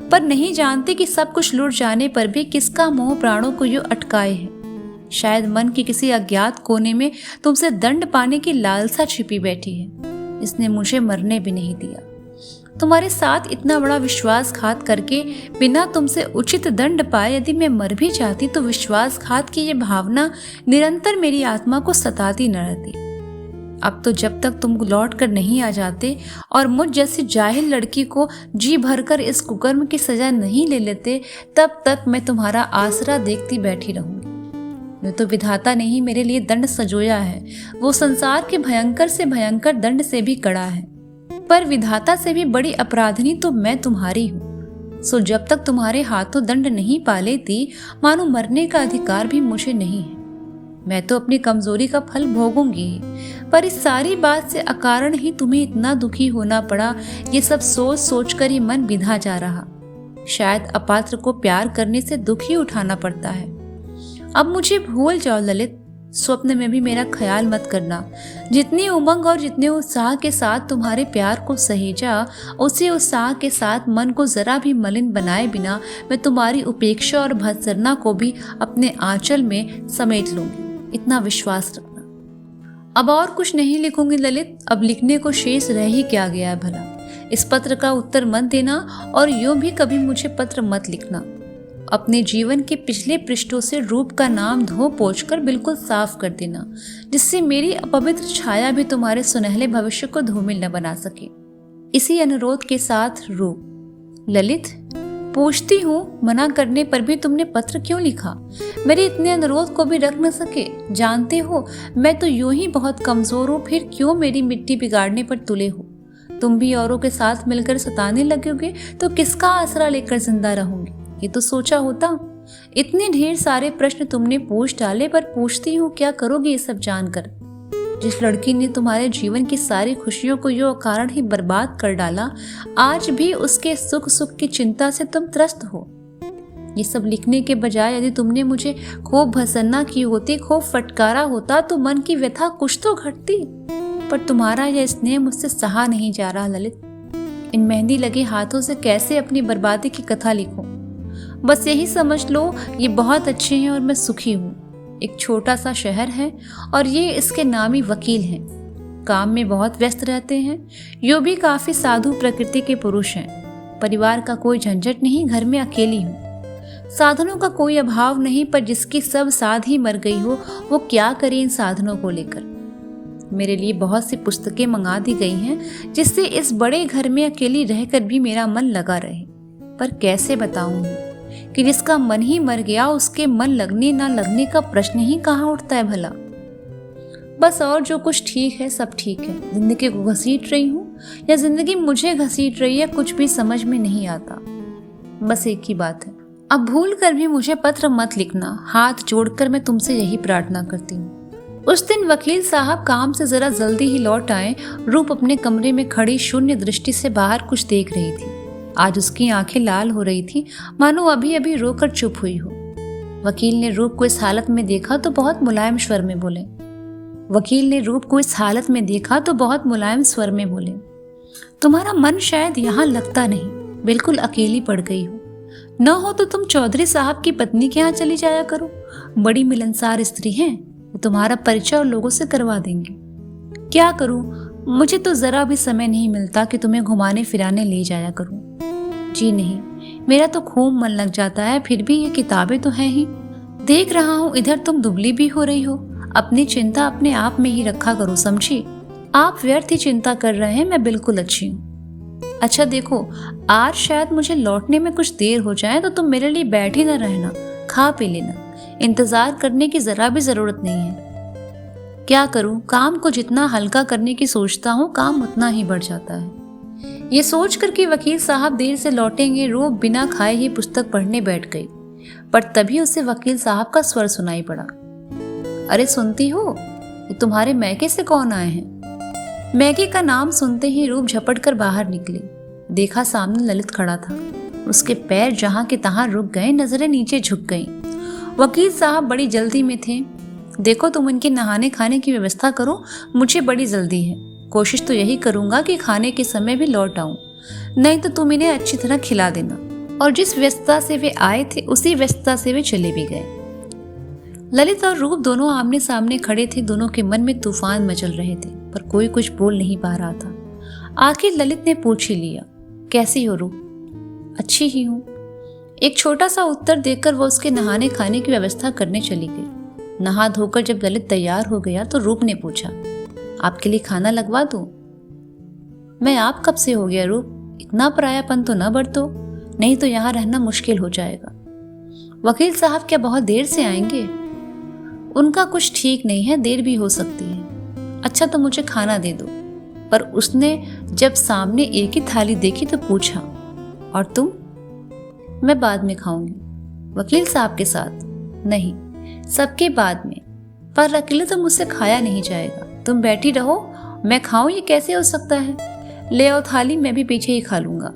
Speaker 1: पर नहीं जानती कि सब कुछ लुट जाने पर भी किसका मोह प्राणों को यूं अटकाए है। शायद मन की किसी अज्ञात कोने में तुमसे दंड पाने की लालसा छिपी बैठी है। इसने मुझे मरने भी नहीं दिया। तुम्हारे साथ इतना बड़ा विश्वासघात करके बिना तुमसे उचित दंड पाए यदि मैं मर भी जाती तो विश्वासघात की ये भावना निरंतर मेरी आत्मा को सताती न रहती। अब तो जब तक तुम लौट कर नहीं आ जाते और मुझ जैसी जाहिल लड़की को जी भरकर इस कुकर्म की सजा नहीं ले लेते, तब तक मैं तुम्हारा आसरा देखती बैठी रहूंगी। मैं तो विधाता ने ही मेरे लिए दंड सजोया है, वो संसार के भयंकर से भयंकर दंड से भी कड़ा है, पर विधाता से भी बड़ी अपराधनी तो मैं तुम्हारी हूँ। सो जब तक तुम्हारे हाथों दंड नहीं पा लेती, मानो मरने का अधिकार भी मुझे नहीं है। मैं तो अपनी कमजोरी का फल भोगूंगी, पर इस सारी बात से अकारण ही तुम्हें इतना दुखी होना पड़ा। ये सब सोच सोच कर ही मन बिधा जा रहा। शायद अपात्र को प्यार करने से दुख ही उठाना पड़ता है। अब मुझे भूल जाओ ललित, स्वप्न में भी मेरा ख्याल मत करना। जितनी उमंग और जितने उत्साह के साथ तुम्हारे प्यार को सहेजा, उसी उत्साह के साथ मन को जरा भी मलिन बनाए बिना मैं तुम्हारी उपेक्षा और भत्सरना को भी अपने आंचल में समेट लूंगी। इतना विश्वास रखना। अब और कुछ नहीं लिखूंगी ललित, अब लिखने को शेष रह ही क्या गया है भला। इस पत्र का उत्तर मत देना और यूं भी कभी मुझे पत्र मत लिखना। अपने जीवन के पिछले पृष्ठों से रूप का नाम धो पोंछ कर बिल्कुल साफ कर देना, जिससे मेरी अपवित्र छाया भी तुम्हारे सुनहले भविष्य को धूमिल न बना सके। इसी अनुरोध के साथ रूप। ललित, पूछती हूँ, मना करने पर भी तुमने पत्र क्यों लिखा? मेरे इतने अनुरोध को भी रख न सके? जानते हो मैं तो यूं ही बहुत कमजोर हूँ, फिर क्यों मेरी मिट्टी बिगाड़ने पर तुले हो? तुम भी औरों के साथ मिलकर सताने लगोगे तो किसका आसरा लेकर जिंदा रहूंगी? ये तो सोचा होता। इतने ढेर सारे प्रश्न तुमने पूछ डाले, पर पूछती हूँ क्या करोगे ये सब जानकर? जिस लड़की ने तुम्हारे जीवन की सारी खुशियों को यो कारण ही बर्बाद कर डाला, आज भी उसके सुख सुख की चिंता से तुम त्रस्त हो। ये सब लिखने के बजाय यदि तुमने मुझे खूब भर्त्सना की होती, खूब फटकारा होता, तो मन की व्यथा कुछ तो घटती। पर तुम्हारा यह स्नेह मुझसे सहा नहीं जा रहा ललित। इन मेहंदी लगे हाथों से कैसे अपनी बर्बादी की कथा लिखूं? बस यही समझ लो, ये बहुत अच्छे हैं और मैं सुखी हूँ। एक छोटा सा शहर है और ये इसके नामी वकील हैं। काम में बहुत व्यस्त रहते हैं। यो भी काफी साधु प्रकृति के पुरुष हैं। परिवार का कोई झंझट नहीं, घर में अकेली हूँ। साधनों का कोई अभाव नहीं, पर जिसकी सब साध ही मर गई हो, वो क्या करे इन साधनों को लेकर। मेरे लिए बहुत सी पुस्तकें मंगा दी गई हैं, जिससे इस बड़े घर में अकेली रहकर भी मेरा मन लगा रहे। पर कैसे बताऊं कि जिसका मन ही मर गया, उसके मन लगने ना लगने का प्रश्न ही कहाँ उठता है भला। बस और जो कुछ ठीक है सब ठीक है। जिंदगी को घसीट रही हूँ या जिंदगी मुझे घसीट रही है, कुछ भी समझ में नहीं आता। बस एक ही बात है, अब भूल कर भी मुझे पत्र मत लिखना। हाथ जोड़कर मैं तुमसे यही प्रार्थना करती हूँ। उस दिन वकील साहब काम से जरा जल्दी ही लौट आए। रूप अपने कमरे में खड़ी शून्य दृष्टि से बाहर कुछ देख रही थी। आज उसकी आंखें लाल हो रही थी, मानो अभी अभी रोकर चुप हुई हो। वकील ने रूप को इस हालत में देखा तो बहुत मुलायम स्वर में बोले तुम्हारा मन शायद यहाँ लगता नहीं, बिल्कुल अकेली पड़ गई हो। न हो तो तुम चौधरी साहब की पत्नी के यहाँ चली जाया करो। बड़ी मिलनसार स्त्री हैं, वो तुम्हारा परिचय और लोगों से करवा देंगे। क्या करूं, मुझे तो जरा भी समय नहीं मिलता कि तुम्हें घुमाने फिराने ले जाया करूं। जी नहीं, मेरा तो खूब मन लग जाता है, फिर भी ये किताबें तो हैं ही। देख रहा हूँ इधर तुम दुबली भी हो रही हो। अपनी चिंता अपने आप में ही रखा करो, समझी? आप व्यर्थ ही चिंता कर रहे हैं, मैं बिल्कुल अच्छी हूँ। अच्छा देखो, आज शायद मुझे लौटने में कुछ देर हो जाए, तो तुम मेरे लिए बैठ ही न रहना, खा पी लेना। इंतजार करने की जरा भी जरूरत नहीं है। क्या करूं, काम को जितना हल्का करने की सोचता हूं, काम उतना ही बढ़ जाता है। ये सोच कर कि वकील साहब देर से लौटेंगे, रूप बिना खाए ही पुस्तक पढ़ने बैठ गई। पर तभी उसे वकील साहब का स्वर सुनाई पड़ा। अरे सुनती हो, ये तुम्हारे मैके से कौन आए हैं? मैके का नाम सुनते ही रूप झपट कर बाहर निकली। देखा सामने ललित खड़ा था। उसके पैर जहां के तहां रुक गए, नजरें नीचे झुक गईं। वकील साहब बड़ी जल्दी में थे। देखो तुम इनके नहाने खाने की व्यवस्था करो, मुझे बड़ी जल्दी है। कोशिश तो यही करूंगा कि खाने के समय भी लौट आऊं, नहीं तो तुम इन्हें अच्छी तरह खिला देना। और जिस व्यस्तता से वे आए थे, उसी व्यस्तता से वे चले भी गए। ललित और रूप दोनों आमने सामने खड़े थे। दोनों के मन में तूफान मचल रहे थे, पर कोई कुछ बोल नहीं पा रहा था। आखिर ललित ने पूछ ही लिया, कैसी हो रूप? अच्छी ही हूँ। एक छोटा सा उत्तर देकर वो उसके नहाने खाने की व्यवस्था करने चली गई। नहा धोकर जब ललित तैयार हो गया तो रूप ने पूछा, आपके लिए खाना लगवा दूं? मैं आप कब से हो गया रूप? इतना परायापन तो न बरतो, नहीं तो यहाँ रहना मुश्किल हो जाएगा। वकील साहब क्या बहुत देर से आएंगे? उनका कुछ ठीक नहीं है, देर भी हो सकती है। अच्छा तो मुझे खाना दे दो। पर उसने जब सामने एक ही थाली देखी तो पूछा, और तुम? मैं बाद में खाऊंगी। वकील साहब के साथ? नहीं, सबके बाद में। पर अकेले तो मुझसे खाया नहीं जाएगा। तुम बैठी रहो, मैं खाऊं, ये कैसे हो सकता है? ले आओ थाली, मैं भी पीछे ही खा लूंगा।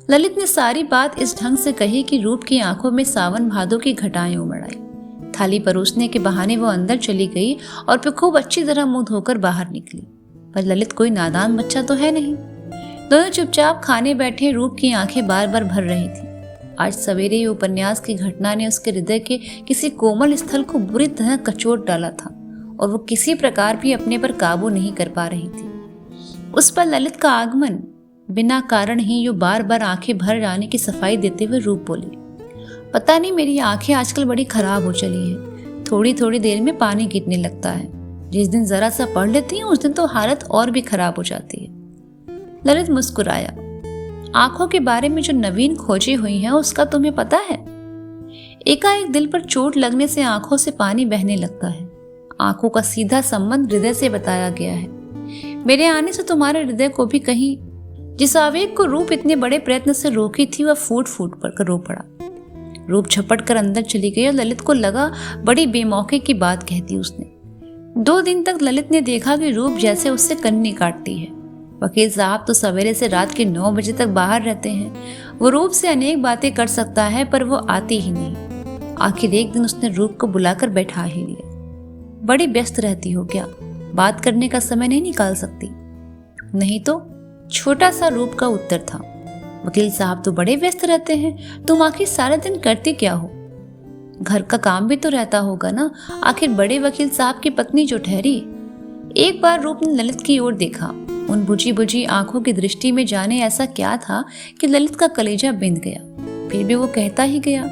Speaker 1: ललित ने सारी बात इस ढंग से कही कि रूप की आंखों में सावन भादों की घटाएं उमड़ आई। थाली परोसने के बहाने वो अंदर चली गई और फिर खूब अच्छी तरह मुंह धोकर बाहर निकली। पर ललित कोई नादान बच्चा तो है नहीं। दोनों चुपचाप खाने बैठे। रूप की आंखें बार बार भर रही थी। आज सवेरे ही उपन्यास की घटना ने उसके हृदय के किसी कोमल स्थल को बुरी तरह कचोट डाला था और वो किसी प्रकार भी अपने पर काबू नहीं कर पा रही थी। उस पर ललित का आगमन, बिना कारण ही यो बार बार आंखें भर जाने की सफाई देते हुए रूप बोली, पता नहीं मेरी आंखें आजकल बड़ी खराब हो चली हैं। थोड़ी थोड़ी देर में पानी गिरने लगता है। जिस दिन जरा सा पढ़ लेती हूँ उस दिन तो हालत और भी खराब हो जाती है। ललित मुस्कुराया। आंखों के बारे में जो नवीन खोजें हुई हैं उसका तुम्हें पता है? एकाएक दिल पर चोट लगने से आंखों से पानी बहने लगता है। आंखों का सीधा संबंध हृदय से बताया गया है। मेरे आने से तुम्हारे हृदय को भी कहीं जिस आवेग को रूप इतने बड़े प्रयत्न से रोकी थी वह फूट फूट कर रो पड़ा। रूप झपट कर अंदर चली गई और ललित को लगा बड़ी बेमौके की बात कहती उसने। 2 दिन तक ललित ने देखा कि रूप जैसे उससे कन्नी काटती है। वकील साहब तो सवेरे से रात के 9 बजे तक बाहर रहते हैं। वो रूप से अनेक बातें कर सकता है पर वो आती ही नहीं। आखिर एक दिन उसने रूप को बुलाकर बैठा ही लिया। बड़ी व्यस्त रहती हो क्या? बात करने का समय नहीं निकाल सकती? नहीं तो, छोटा सा रूप का उत्तर था। वकील साहब तो बड़े व्यस्त रहते हैं, तुम आखिर सारा दिन करती क्या हो? घर का काम भी तो रहता होगा ना, आखिर बड़े वकील साहब की पत्नी जो ठहरी। एक बार रूप ने ललित की ओर देखा। उन बुझी बुझी आंखों की दृष्टि में जाने ऐसा क्या था कि ललित का कलेजा बिंद गया। फिर भी वो कहता ही गया,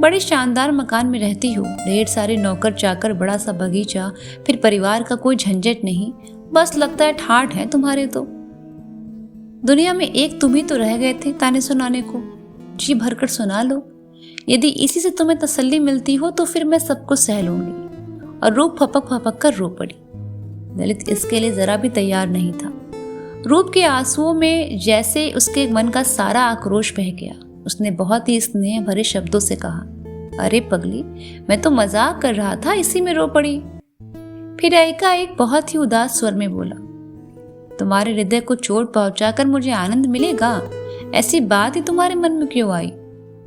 Speaker 1: बड़े शानदार मकान में रहती हो, ढेर सारे नौकर चाकर, बड़ा सा बगीचा, फिर परिवार का कोई झंझट नहीं, बस लगता है ठाठ है तुम्हारे तो। दुनिया में एक तुम ही तो रह गए थे ताने सुनाने को, जी भरकर सुना लो। यदि इसी से तुम्हें तसल्ली मिलती हो तो फिर मैं सब कुछ सह लूंगी। और रूप फपक फपक कर रो पड़ी। ललित इसके लिए जरा भी तैयार नहीं था। रूप के आंसुओं में जैसे उसके मन का सारा आक्रोश बह गया। उसने बहुत ही स्नेह भरे शब्दों से कहा, अरे पगली, मैं तो मजाक कर रहा था, इसी में रो पड़ी। फिर एकाएक बहुत ही उदास स्वर में बोला, तुम्हारे हृदय को चोट पहुंचाकर मुझे आनंद मिलेगा, ऐसी बात ही तुम्हारे मन में क्यों आई?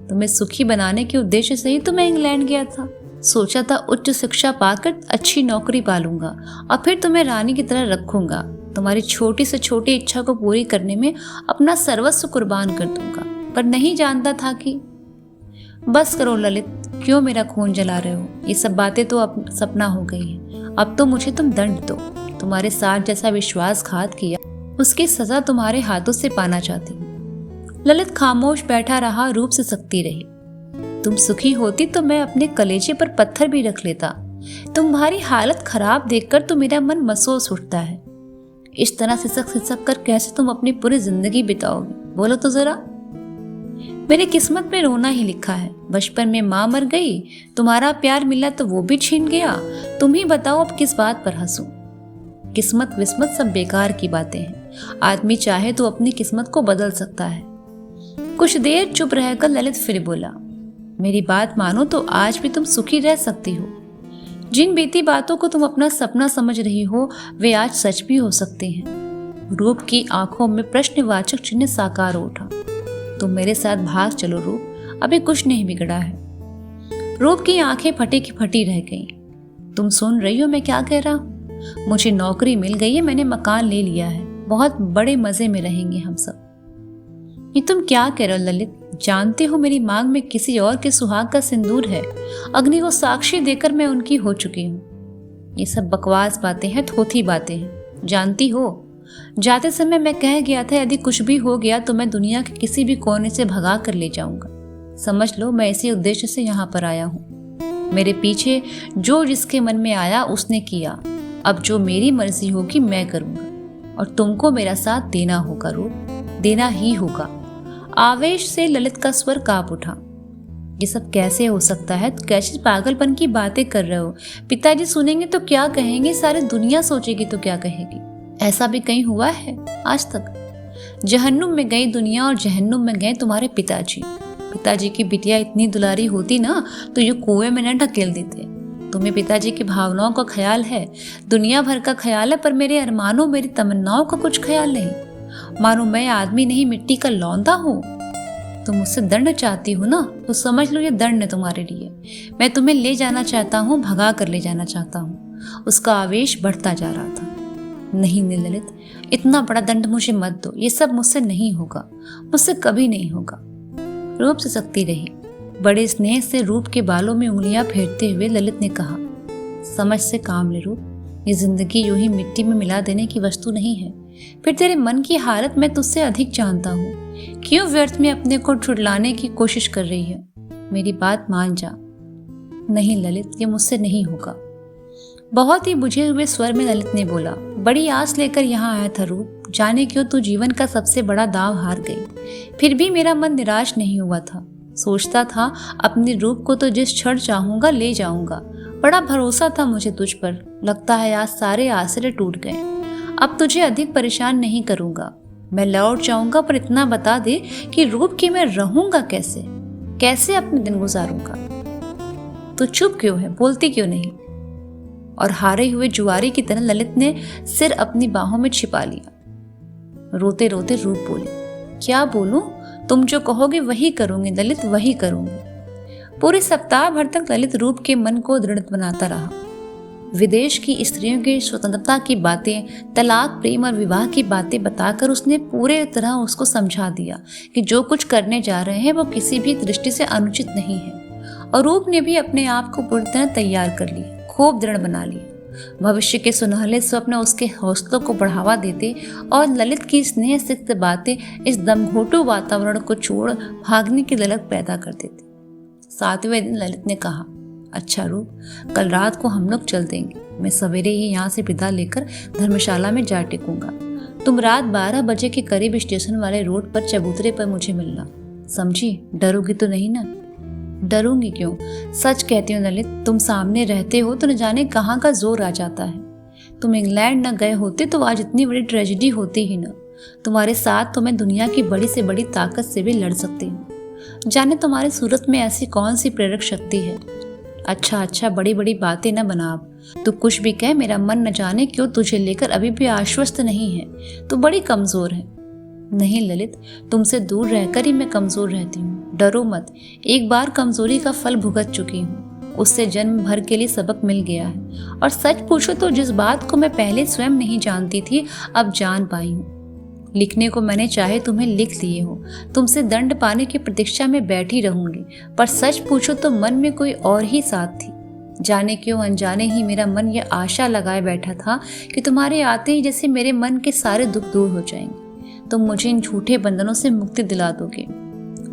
Speaker 1: तुम्हें सुखी बनाने के उद्देश्य से ही तो मैं इंग्लैंड गया था। सोचा था उच्च शिक्षा पाकर अच्छी नौकरी पालूंगा और फिर तुम्हें रानी की तरह रखूंगा। तुम्हारी छोटी से छोटी इच्छा को पूरी करने में अपना सर्वस्व कुर्बान कर दूंगा, पर नहीं जानता था कि। बस करो ललित, क्यों मेरा खून जला रहे हो? ये सब बातें तो अब सपना हो गई है। अब तो मुझे तुम दंड दो। तुम्हारे साथ जैसा विश्वासघात किया उसकी सजा तुम्हारे हाथों से पाना चाहती हूँ। ललित खामोश बैठा रहा, रूप से सकती रही। तुम सुखी होती तो मैं अपने कलेजे पर पत्थर भी रख लेता। तुम्हारी हालत खराब देखकर तो मेरा मन मसोस उठता है। इस तरह सिसक सिसक कर कैसे तुम अपनी पूरी जिंदगी बिताओगी? बोलो तो जरा। मेरी किस्मत में रोना ही लिखा है। बचपन में माँ मर गई, तुम्हारा प्यार मिला तो वो भी छीन गया। तुम ही बताओ अब किस बात पर हंसूं? किस्मत विस्मत सब बेकार की बातें हैं। आदमी चाहे तो अपनी किस्मत को बदल सकता है। कुछ देर चुप रहकर ललित फिर बोला, मेरी बात मानो तो आज भी तुम सुखी रह सकती हो। जिन बीती बातों को तुम अपना सपना समझ रही हो वे आज सच भी हो सकते हैं। रूप की आंखों में प्रश्नवाचक चिन्ह साकार उठा। तुम मेरे साथ भाग चलो रूप, अभी कुछ नहीं बिगड़ा है। रूप की आंखें फटी की फटी रह गईं। तुम सुन रही हो मैं क्या कह रहा हूँ? मुझे नौकरी मिल गई है, मैंने मकान ले लिया है, बहुत बड़े मजे में रहेंगे हम सब। ये तुम क्या कह रहे हो ललित? जानते हो मेरी मांग में किसी और के सुहाग का सिंदूर है। अग्नि को साक्षी देकर मैं उनकी हो चुकी हूँ। ये सब बकवास बातें हैं, थोथी बातें हैं। जानती हो, जाते समय मैं कह गया था यदि कुछ भी हो गया तो मैं दुनिया के किसी भी कोने से भगा कर ले जाऊंगा। समझ लो मैं इसी उद्देश्य से यहाँ पर आया हूँ। मेरे पीछे जो जिसके मन में आया उसने किया। अब जो मेरी मर्जी होगी मैं करूंगा और तुमको मेरा साथ देना होगा रूप, देना ही होगा। आवेश से ललित का स्वर कांप उठा। ये सब कैसे हो सकता है? कैसी पागलपन की बातें कर रहे हो? पिताजी सुनेंगे तो क्या कहेंगे? सारी दुनिया सोचेगी तो क्या कहेगी? ऐसा भी कहीं हुआ है आज तक? जहन्नुम में गई दुनिया और जहन्नुम में गए तुम्हारे पिताजी। पिताजी की बिटिया इतनी दुलारी होती ना तो ये कुएं में न ढकेल देते। तुम्हें पिताजी की भावनाओं का ख्याल है, दुनिया भर का ख्याल है, पर मेरे अरमानों मेरी तमन्नाओं का कुछ ख्याल नहीं। मानो मैं आदमी नहीं मिट्टी का लौंदा हूँ। तुम मुझसे दंड चाहती हो ना, तो समझ लो ये दंड है तुम्हारे लिए। मैं तुम्हें ले जाना चाहता हूँ, भगा कर ले जाना चाहता हूँ। उसका आवेश बढ़ता जा रहा था। नहीं ललित, इतना बड़ा दंड मुझे मत दो। ये सब मुझसे नहीं होगा, मुझसे कभी नहीं होगा। रूप से सकती रही। बड़े स्नेह से रूप के बालों में उंगलियां फेरते हुए ललित ने कहा, समझ से काम ले रूप, ये जिंदगी यूं ही मिट्टी में मिला देने की वस्तु नहीं है। फिर तेरे मन की हालत मैं तुझसे अधिक जानता हूँ। क्यों व्यर्थ में अपने को छुड़लाने की कोशिश कर रही है? मेरी बात मान जा। नहीं ललित, ये मुझसे नहीं होगा। बहुत ही बुझे हुए स्वर में ललित ने बोला, बड़ी आस लेकर यहाँ आया था रूप, जाने क्यों तू जीवन का सबसे बड़ा दाव हार गई। फिर भी मेरा मन निराश नहीं हुआ था। सोचता था अपने रूप को तो जिस क्षण चाहूंगा ले जाऊंगा। बड़ा भरोसा था मुझे तुझ पर। लगता है आज सारे आसरे टूट गए। अब तुझे अधिक परेशान नहीं करूंगा। मैं लौट जाऊंगा, पर इतना बता दे कि रूप की मैं रहूंगा कैसे, कैसे अपने दिन गुजारूंगा। तू चुप क्यों है, बोलती क्यों नहीं? और हारे हुए जुआरी की तरह ललित ने सिर अपनी बाहों में छिपा लिया। रोते रोते रूप बोली, क्या बोलूं? तुम जो कहोगे वही करूंगी ललित, वही करूंगी। पूरे सप्ताह भर तक ललित रूप के मन को दृढ़ बनाता रहा। विदेश की स्त्रियों की स्वतंत्रता की बातें, तलाक, प्रेम और विवाह की बातें बताकर उसने पूरे तरह उसको समझा दिया कि जो कुछ करने जा रहे हैं वो किसी भी दृष्टि से अनुचित नहीं है। और रूप ने भी अपने आप को पूरी तरह तैयार कर लिया, खूब दृढ़ बना लिया। भविष्य के सुनहले स्वप्न उसके हौसलों को बढ़ावा देते और ललित की स्नेह सिक्त बातें इस दमघोटू वातावरण को छोड़ भागने की ललक पैदा कर देती। 7वें दिन ललित ने कहा, अच्छा रूप, कल रात को हम लोग चल देंगे। मैं सवेरे ही यहाँ से विदा लेकर धर्मशाला में जा टिकूंगा। तुम रात 12 बजे के करीब स्टेशन वाले रोड पर चबूतरे पर मुझे मिलना, समझी? डरोगी तो नहीं ना? डरूंगी क्यों, सच कहती हूँ ललित, तुम सामने रहते हो तो न जाने कहाँ का जोर आ जाता है। तुम इंग्लैंड न गए होते तो आज इतनी बड़ी ट्रेजेडी होती ही न। तुम्हारे साथ तो मैं दुनिया की बड़ी से बड़ी ताकत से भी लड़ सकती हूँ। जाने तुम्हारी सूरत में ऐसी कौन सी प्रेरक शक्ति है। अच्छा, बड़ी बड़ी बातें न बना। अब तू कुछ भी कह, मेरा मन न जाने क्यों तुझे लेकर अभी भी आश्वस्त नहीं है। तू बड़ी कमजोर है। नहीं ललित, तुमसे दूर रहकर ही मैं कमजोर रहती हूँ। डरो मत, एक बार कमजोरी का फल भुगत चुकी हूँ। उससे जन्म भर के लिए सबक मिल गया है। और सच पूछो तो जिस बात को मैं पहले स्वयं नहीं जानती थी, अब जान पाई हूँ। लिखने को मैंने चाहे तुम्हें लिख लिए हो। तुमसे दंड पाने की प्रतीक्षा में बैठी रहूंगी, पर सच पूछो तो मन में कोई और ही साथ थी। जाने क्यों अनजाने ही मेरा मन यह आशा लगाए बैठा था कि तुम्हारे आते ही जैसे मेरे मन के सारे दुख दूर हो जाएंगे। तुम मुझे इन झूठे बंधनों से मुक्ति दिला दोगे।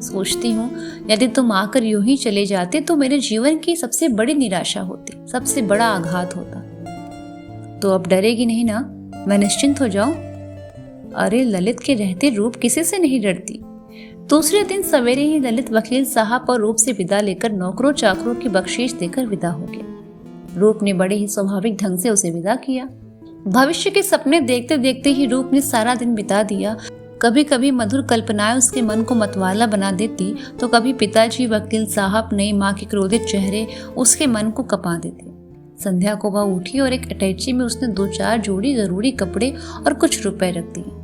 Speaker 1: सोचती हूँ यदि तुम आकर यूं ही चले जाते तो मेरे जीवन की सबसे बड़ी निराशा होती, सबसे बड़ा आघात होता। तो अब डरेगी नहीं ना? मैं निश्चिंत हो जाऊं? अरे ललित के रहते रूप किसी से नहीं डरती। दूसरे दिन सवेरे ही ललित वकील साहब और रूप से विदा लेकर नौकरों चाकरों की बख्शीश देकर विदा हो गया। रूप ने बड़े ही स्वाभाविक ढंग से उसे विदा किया। भविष्य के सपने देखते देखते ही रूप ने सारा दिन बिता दिया। कभी कभी मधुर कल्पनाएं उसके मन को मतवाला बना देती, तो कभी पिताजी, वकील साहब, नई माँ के क्रोधित चेहरे उसके मन को कपा देते। संध्या को वह उठी और एक अटैची में उसने 2-4 जोड़ी जरूरी कपड़े और कुछ रुपए रख दिए।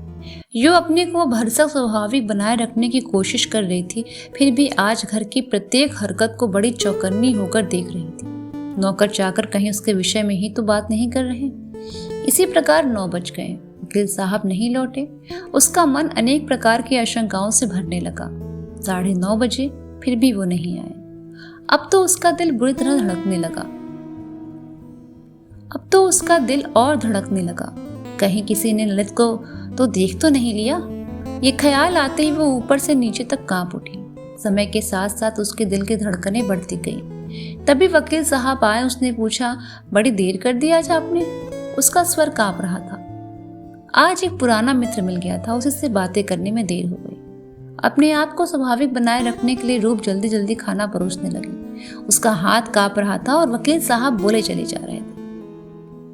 Speaker 1: यो अपने को भरसक स्वाभाविक बनाए रखने की कोशिश कर रही थी, फिर भी आज घर की प्रत्येक हरकत को बड़ी चौकन्नी होकर देख रही थी। नौकर चाकर कहीं उसके विषय में ही तो बात नहीं कर रहे। इसी प्रकार 9 बज गए। वकील साहब नहीं लौटे। उसका मन अनेक प्रकार की आशंकाओं से भरने लगा। 9:30 बजे, फिर भी वो नहीं आए। अब तो उसका दिल बुरी तरह धड़कने लगा। और धड़कने लगा। कहीं किसी ने ललित को तो देख तो नहीं लिया। ये ख्याल आते ही वो ऊपर से नीचे तक कांप उठी। समय के साथ साथ उसके दिल की धड़कनें बढ़ती गई। तभी वकील साहब आए। उसने पूछा, बड़ी देर कर दी आज आपने? उसका स्वर कांप रहा था। आज एक पुराना मित्र मिल गया था, उससे बातें करने में देर हो गई। अपने आप को स्वाभाविक बनाए रखने के लिए रूप जल्दी जल्दी खाना परोसने लगी। उसका हाथ कांप रहा था और वकील साहब बोले चले जा रहे थे।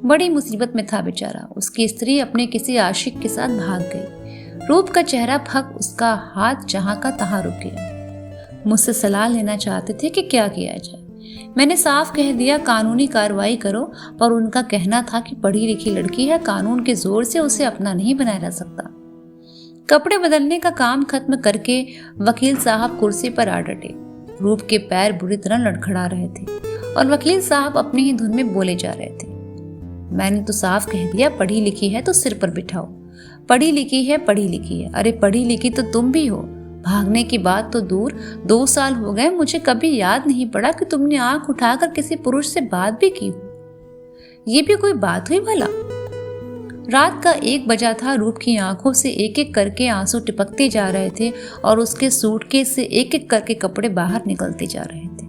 Speaker 1: बड़ी मुसीबत में था बेचारा। उसकी स्त्री अपने किसी आशिक के साथ भाग गई। रूप का चेहरा फक, उसका हाथ जहां का तहां रुक गया। मुझसे सलाह लेना चाहते थे कि क्या किया जाए। मैंने साफ कह दिया कानूनी कार्रवाई करो, पर उनका कहना था कि पढ़ी लिखी लड़की है, कानून के जोर से उसे अपना नहीं बनाया जा सकता। कपड़े बदलने का काम खत्म करके वकील साहब कुर्सी पर आ डटे। रूप के पैर बुरी तरह लड़खड़ा रहे थे और वकील साहब अपनी ही धुन में बोले जा रहे थे। मैंने तो साफ कह दिया, पढ़ी लिखी है तो सिर पर बिठाओ। पढ़ी लिखी है, पढ़ी लिखी है। अरे पढ़ी लिखी तो तुम भी हो। भागने की बात तो दूर, 2 साल हो गए, मुझे कभी याद नहीं पड़ा कि तुमने आंख उठाकर किसी पुरुष से बात भी की हो। ये भी कोई बात हुई भला? रात का 1 बजा था। रूप की आंखों से एक एक करके आंसू टपकते जा रहे थे और उसके सूटकेस से एक एक करके कपड़े बाहर निकलते जा रहे थे।